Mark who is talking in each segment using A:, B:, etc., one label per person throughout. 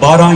A: 12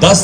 A: 10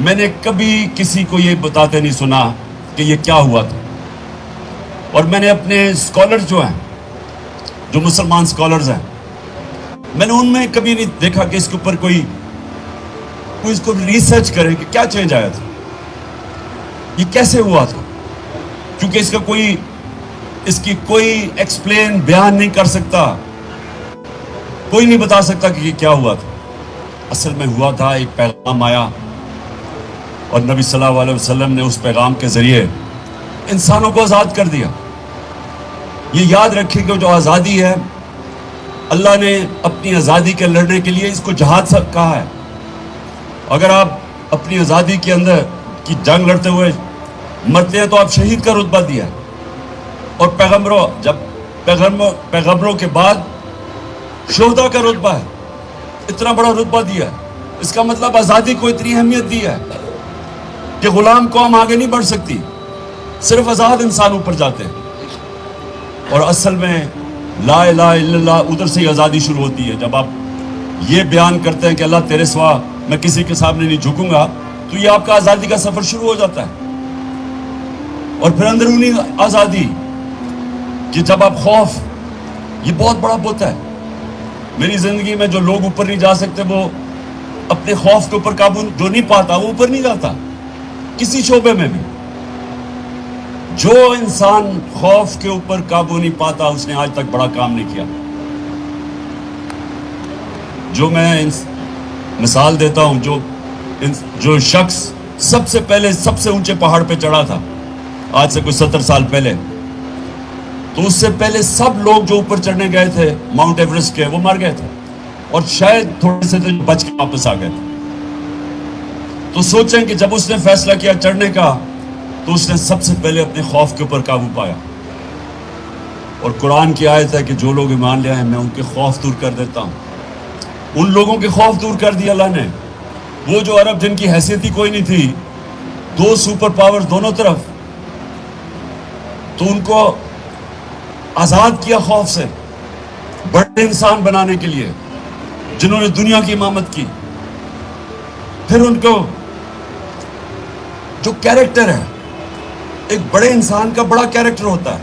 A: میں نے کبھی کسی کو یہ بتاتے نہیں سنا کہ یہ کیا ہوا تھا. اور میں نے اپنے اسکالر جو ہیں, جو مسلمان اسکالرز ہیں, میں نے ان میں کبھی نہیں دیکھا کہ اس کے اوپر کوئی اس کو ریسرچ کرے کہ کیا چینج آیا تھا, یہ کیسے ہوا تھا. کیونکہ اس کی کوئی ایکسپلین بیان نہیں کر سکتا, کوئی نہیں بتا سکتا کہ یہ کیا ہوا تھا. اصل میں ہوا تھا, ایک پیغام آیا اور نبی صلی اللہ علیہ وسلم نے اس پیغام کے ذریعے انسانوں کو آزاد کر دیا. یہ یاد رکھیں کہ جو آزادی ہے, اللہ نے اپنی آزادی کے لڑنے کے لیے اس کو جہاد سب کہا ہے. اگر آپ اپنی آزادی کے اندر کی جنگ لڑتے ہوئے مرتے ہیں تو آپ شہید کا رتبہ دیا ہے. اور پیغمبروں کے بعد شہداء کا رتبہ ہے, اتنا بڑا رتبہ دیا ہے. اس کا مطلب آزادی کو اتنی اہمیت دی ہے کہ غلام قوم آگے نہیں بڑھ سکتی, صرف آزاد انسان اوپر جاتے ہیں. اور اصل میں لا الہ الا اللہ ادھر سے ہی آزادی شروع ہوتی ہے. جب آپ یہ بیان کرتے ہیں کہ اللہ تیرے سوا میں کسی کے سامنے نہیں جھکوں گا, تو یہ آپ کا آزادی کا سفر شروع ہو جاتا ہے. اور پھر اندرونی آزادی کہ جب آپ خوف, یہ بہت بڑا بت ہے. میری زندگی میں جو لوگ اوپر نہیں جا سکتے, وہ اپنے خوف کے اوپر قابو جو نہیں پاتا وہ اوپر نہیں جاتا کسی شعبے میں بھی. جو انسان خوف کے اوپر قابو نہیں پاتا اس نے آج تک بڑا کام نہیں کیا. جو میں مثال دیتا ہوں, جو شخص سب سے پہلے سب سے اونچے پہاڑ پہ چڑھا تھا آج سے کوئی 70 سال پہلے, تو اس سے پہلے سب لوگ جو اوپر چڑھنے گئے تھے ماؤنٹ ایوریسٹ کے, وہ مر گئے تھے, اور شاید تھوڑے سے تو بچ کے واپس آ گئے تھے. تو سوچیں کہ جب اس نے فیصلہ کیا چڑھنے کا, تو اس نے سب سے پہلے اپنے خوف کے اوپر قابو پایا. اور قرآن کی آیت ہے کہ جو لوگ ایمان لے آئے میں ان کے خوف دور کر دیتا ہوں. ان لوگوں کے خوف دور کر دیا اللہ نے. وہ جو عرب جن کی حیثیت ہی کوئی نہیں تھی, 2 سپر پاور دونوں طرف, تو ان کو آزاد کیا خوف سے, بڑے انسان بنانے کے لیے جنہوں نے دنیا کی امامت کی. پھر ان کو جو کیریکٹر ہے, ایک بڑے انسان کا بڑا کیریکٹر ہوتا ہے.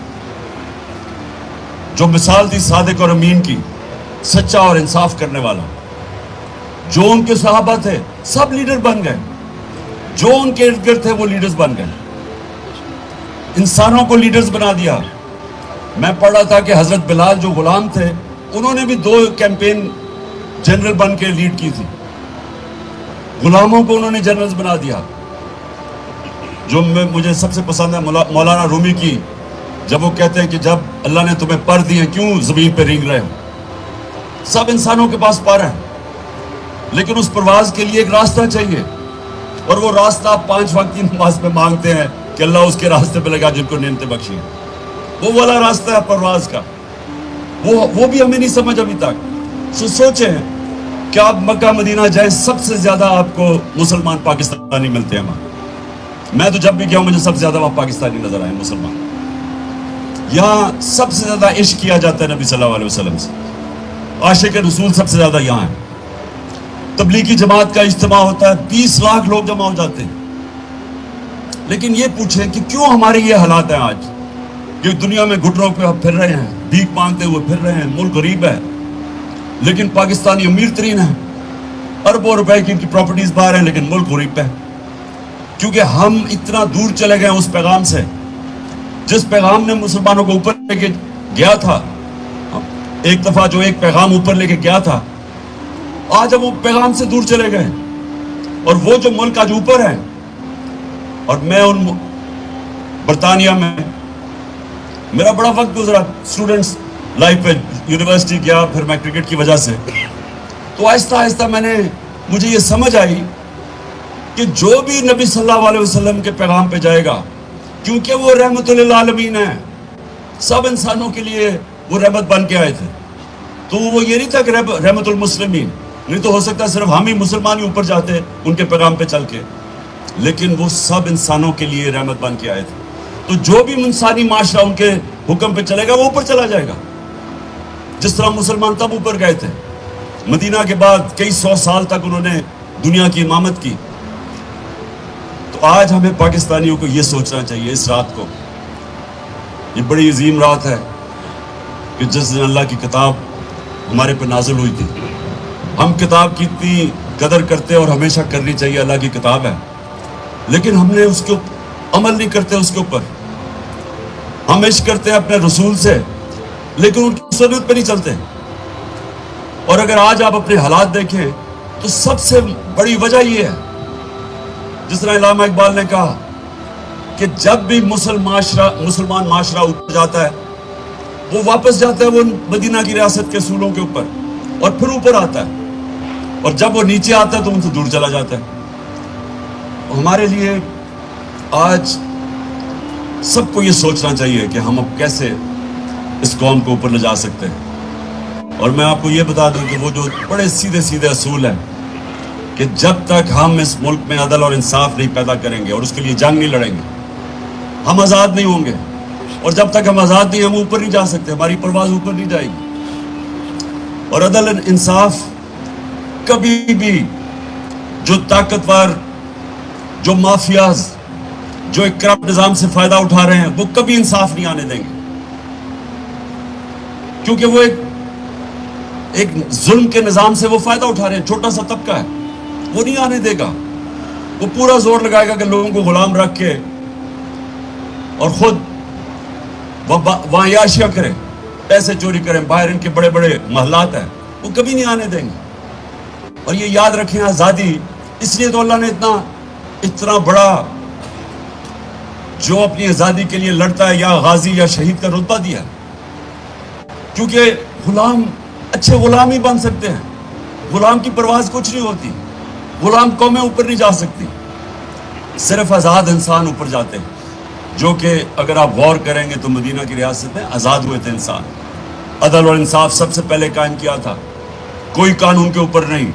A: جو مثال تھی صادق اور امین کی, سچا اور انصاف کرنے والا, جو ان کے صحابہ تھے سب لیڈر بن گئے, جو ان کے ارد گرد تھے وہ لیڈرز بن گئے, انسانوں کو لیڈرز بنا دیا. میں پڑھ رہا تھا کہ حضرت بلال جو غلام تھے, انہوں نے بھی 2 کیمپین جنرل بن کے لیڈ کی تھی. غلاموں کو انہوں نے جنرلز بنا دیا. جو مجھے سب سے پسند ہے مولانا رومی کی, جب وہ کہتے ہیں کہ جب اللہ نے تمہیں پر دیے کیوں زمین پہ رینگ رہے ہو. سب انسانوں کے پاس پر ہے, لیکن اس پرواز کے لیے ایک راستہ چاہیے, اور وہ راستہ آپ 5 وقت کی نماز پہ مانگتے ہیں کہ اللہ اس کے راستے پہ لگا جن کو نعمتیں بخشی. وہ والا راستہ ہے پرواز کا, وہ بھی ہمیں نہیں سمجھ ابھی تک. سوچیں کہ آپ مکہ مدینہ جائیں, سب سے زیادہ آپ کو مسلمان پاکستانی ملتے ہیں وہاں. میں تو جب بھی گیا ہوں مجھے سب سے زیادہ وہاں پاکستانی نظر آئے مسلمان. یہاں سب سے زیادہ عشق کیا جاتا ہے نبی صلی اللہ علیہ وسلم سے. عاشق رسول سب سے زیادہ یہاں ہیں. تبلیغی جماعت کا اجتماع ہوتا ہے, 20 لاکھ لوگ جمع ہو جاتے ہیں. لیکن یہ پوچھیں کہ کیوں ہمارے یہ حالات ہیں آج, کہ دنیا میں گھٹنوں پہ پھر رہے ہیں, بھیک مانگتے ہوئے پھر رہے ہیں, ملک غریب ہے, لیکن پاکستانی امیر ترین ہے, اربوں روپے کی ان کی پراپرٹیز باہر ہیں, لیکن ملک غریب ہے. کیونکہ ہم اتنا دور چلے گئے اس پیغام سے, جس پیغام نے مسلمانوں کو اوپر لے کے گیا تھا. ایک دفعہ جو ایک پیغام اوپر لے کے گیا تھا, آج ہم وہ پیغام سے دور چلے گئے. اور وہ جو ملک آج اوپر ہے, اور میں ان برطانیہ میں میرا بڑا وقت گزرا اسٹوڈنٹس لائف پہ, یونیورسٹی گیا, پھر میں کرکٹ کی وجہ سے, تو آہستہ آہستہ مجھے یہ سمجھ آئی کہ جو بھی نبی صلی اللہ علیہ وسلم کے پیغام پہ جائے گا, کیونکہ وہ رحمت للعالمین ہے, سب انسانوں کے لیے وہ رحمت بن کے آئے تھے. تو وہ یہ نہیں تھا کہ رحمت المسلمین, نہیں تو ہو سکتا صرف ہم ہی مسلمان ہی اوپر جاتے ان کے پیغام پہ چل کے, لیکن وہ سب انسانوں کے لیے رحمت بن کے آئے تھے. تو جو بھی انسانی معاشرہ ان کے حکم پہ چلے گا وہ اوپر چلا جائے گا. جس طرح مسلمان تب اوپر گئے تھے, مدینہ کے بعد کئی 100 سال تک انہوں نے دنیا کی امامت کی. تو آج ہمیں پاکستانیوں کو یہ سوچنا چاہیے اس رات کو، یہ بڑی عظیم رات ہے کہ جس دن اللہ کی کتاب ہمارے پہ نازل ہوئی تھی. ہم کتاب کی اتنی قدر کرتے اور ہمیشہ کرنی چاہیے، اللہ کی کتاب ہے، لیکن ہم نے اس کے عمل نہیں کرتے. اس کے اوپر ہم عشق کرتے ہیں اپنے رسول سے، لیکن ان کی سنت پہ نہیں چلتے. اور اگر آج آپ اپنے حالات دیکھیں تو سب سے بڑی وجہ یہ ہے، جس طرح علامہ اقبال نے کہا کہ جب بھی مسلمان معاشرہ اوپر جاتا ہے وہ واپس جاتا ہے وہ مدینہ کی ریاست کے اصولوں کے اوپر، اور پھر اوپر آتا ہے، اور جب وہ نیچے آتا ہے تو ان سے دور چلا جاتا ہے. ہمارے لیے آج سب کو یہ سوچنا چاہیے کہ ہم اب کیسے اس قوم کو اوپر لے جا سکتے ہیں. اور میں آپ کو یہ بتا دوں کہ وہ جو بڑے سیدھے سیدھے اصول ہیں کہ جب تک ہم اس ملک میں عدل اور انصاف نہیں پیدا کریں گے اور اس کے لیے جنگ نہیں لڑیں گے ہم آزاد نہیں ہوں گے. اور جب تک ہم آزاد نہیں، ہم اوپر نہیں جا سکتے، ہماری پرواز اوپر نہیں جائے گی. اور عدل انصاف کبھی بھی جو طاقتور، جو مافیاز، جو ایک کرپٹ نظام سے فائدہ اٹھا رہے ہیں وہ کبھی انصاف نہیں آنے دیں گے، کیونکہ وہ ایک ظلم کے نظام سے وہ فائدہ اٹھا رہے ہیں. چھوٹا سا طبقہ ہے، وہ نہیں آنے دے گا. وہ پورا زور لگائے گا کہ لوگوں کو غلام رکھ کے اور خود وہاں عیاشیاں کریں، پیسے چوری کریں. باہر ان کے بڑے بڑے محلات ہیں، وہ کبھی نہیں آنے دیں گے. اور یہ یاد رکھیں، آزادی اس لیے تو اللہ نے اتنا بڑا جو اپنی آزادی کے لیے لڑتا ہے یا غازی یا شہید کا رتبہ دیا، کیونکہ غلام اچھے غلام ہی بن سکتے ہیں. غلام کی پرواز کچھ نہیں ہوتی، غلام قومیں اوپر نہیں جا سکتی، صرف آزاد انسان اوپر جاتے ہیں، جو کہ اگر آپ غور کریں گے تو مدینہ کی ریاست میں آزاد ہوئے تھے انسان. عدل اور انصاف سب سے پہلے قائم کیا تھا، کوئی قانون کے اوپر نہیں.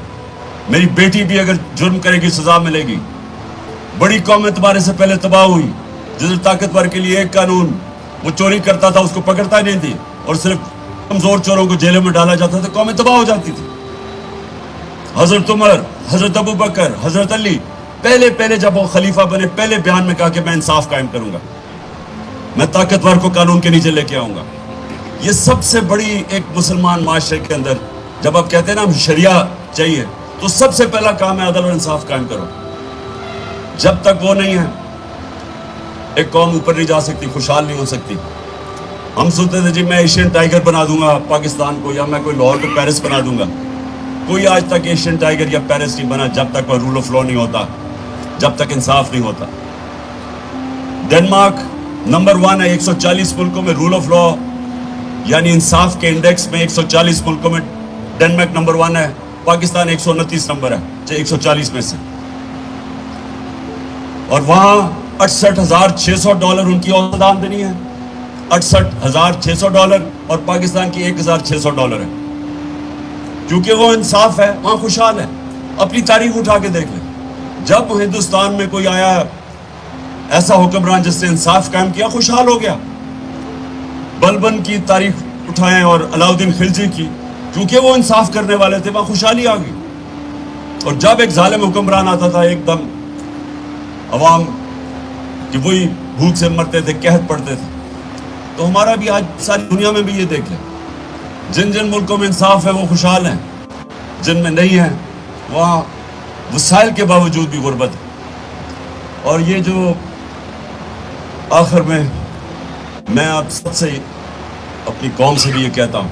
A: میری بیٹی بھی اگر جرم کرے گی سزا ملے گی. بڑی قومیں تمہارے سے پہلے تباہ ہوئی، جس طاقتور کے لیے ایک قانون، وہ چوری کرتا تھا اس کو پکڑتا ہی نہیں تھی، اور صرف کمزور چوروں کو جیلوں میں ڈالا جاتا تھا، قومیں تباہ ہو جاتی تھی. حضرت عمر، حضرت ابو بکر، حضرت علی پہلے جب وہ خلیفہ بنے پہلے بیان میں کہا کہ میں انصاف قائم کروں گا، میں طاقتور کو قانون کے نیچے لے کے آؤں گا. یہ سب سے بڑی ایک مسلمان معاشرے کے اندر جب آپ کہتے ہیں نا ہم شریعہ چاہیے، تو سب سے پہلا کام ہے عدل اور انصاف قائم کرو. جب تک وہ نہیں ہے ایک قوم اوپر نہیں جا سکتی، خوشحال نہیں ہو سکتی. ہم سنتے تھے جی میں ایشین ٹائیگر بنا دوں گا پاکستان کو، یا میں کوئی لاہور کو پیرس بنا دوں گا. کوئی آج تک ایشین ٹائیگر یا پیرس نہیں بنا جب تک وہ رول آف لا نہیں ہوتا، جب تک انصاف نہیں ہوتا. ڈنمارک نمبر 1 ہے 140 ملکوں میں رول آف لا یعنی انصاف کے انڈیکس میں. 140 ملکوں میں ڈنمارک نمبر 1 ہے، پاکستان 129 نمبر ہے 140 میں سے. اور وہاں $68,600 ان کی اوسط آمدنی ہے، $68,600، اور پاکستان کی $1,600 ہے. کیونکہ وہ انصاف ہے، وہاں خوشحال ہے. اپنی تاریخ اٹھا کے دیکھ لیں، جب ہندوستان میں کوئی آیا ایسا حکمران جس نے انصاف قائم کیا، خوشحال ہو گیا. بلبن کی تاریخ اٹھائیں اور علاؤدین خلجی کی، کیونکہ وہ انصاف کرنے والے تھے، وہاں خوشحالی آ گئی. اور جب ایک ظالم حکمران آتا تھا ایک دم عوام کہ وہی بھوک سے مرتے تھے، قحط پڑتے تھے. تو ہمارا بھی آج ساری دنیا میں بھی یہ دیکھ لیں، جن ملکوں میں انصاف ہے وہ خوشحال ہیں، جن میں نہیں ہے وہاں وسائل کے باوجود بھی غربت ہے. اور یہ جو آخر میں آپ سب سے اپنی قوم سے بھی یہ کہتا ہوں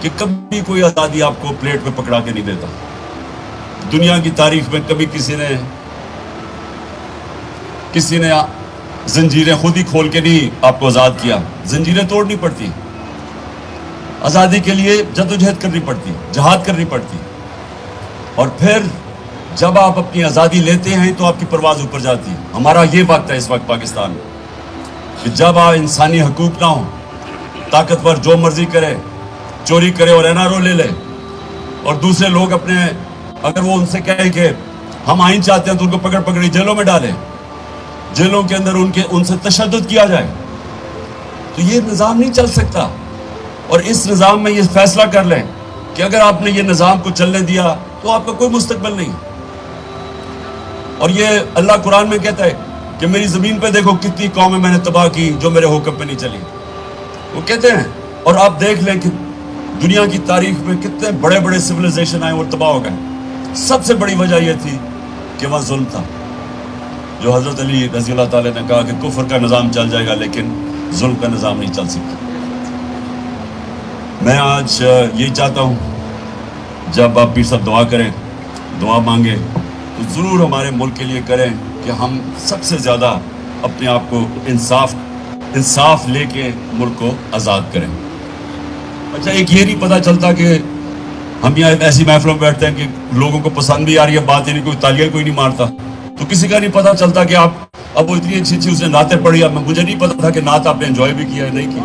A: کہ کبھی کوئی آزادی آپ کو پلیٹ پہ پکڑا کے نہیں دیتا. دنیا کی تاریخ میں کبھی کسی نے زنجیریں خود ہی کھول کے نہیں آپ کو آزاد کیا. زنجیریں توڑنی پڑتی، آزادی کے لیے جدوجہد کرنی پڑتی، جہاد کرنی پڑتی. اور پھر جب آپ اپنی آزادی لیتے ہیں تو آپ کی پرواز اوپر جاتی ہے. ہمارا یہ وقت ہے اس وقت پاکستان میں کہ جب انسانی حقوق نہ ہوں، طاقتور جو مرضی کرے، چوری کرے اور NRO لے لے، اور دوسرے لوگ اپنے اگر وہ ان سے کہیں کہ ہم آئین چاہتے ہیں تو ان کو پکڑ جیلوں میں ڈالیں، جیلوں کے اندر ان سے تشدد کیا جائے. تو یہ نظام نہیں چل سکتا. اور اس نظام میں یہ فیصلہ کر لیں کہ اگر آپ نے یہ نظام کو چلنے دیا تو آپ کا کوئی مستقبل نہیں. اور یہ اللہ قرآن میں کہتا ہے کہ میری زمین پہ دیکھو کتنی قومیں میں نے تباہ کی جو میرے حکم پہ نہیں چلی. وہ کہتے ہیں، اور آپ دیکھ لیں کہ دنیا کی تاریخ میں کتنے بڑے بڑے سویلائزیشن آئے اور تباہ ہو گئے. سب سے بڑی وجہ یہ تھی کہ وہاں ظلم تھا. جو حضرت علی رضی اللہ تعالیٰ نے کہا کہ کفر کا نظام چل جائے گا لیکن ظلم کا نظام نہیں چل سکتا. میں آج یہی چاہتا ہوں جب آپ پیر صاحب دعا کریں، دعا مانگیں، تو ضرور ہمارے ملک کے لیے کریں کہ ہم سب سے زیادہ اپنے آپ کو انصاف لے کے ملک کو آزاد کریں. اچھا، ایک یہ نہیں پتہ چلتا کہ ہم یہاں ایسی محفلوں میں بیٹھتے ہیں کہ لوگوں کو پسند بھی آ رہی ہے بات، یعنی کوئی تالیاں کوئی نہیں مارتا، تو کسی کا نہیں پتہ چلتا کہ آپ اب وہ اتنی اچھی اس نے نعتیں پڑھی. اب مجھے نہیں پتا تھا کہ نعت آپ نے انجوائے بھی کیا ہے نہیں کی.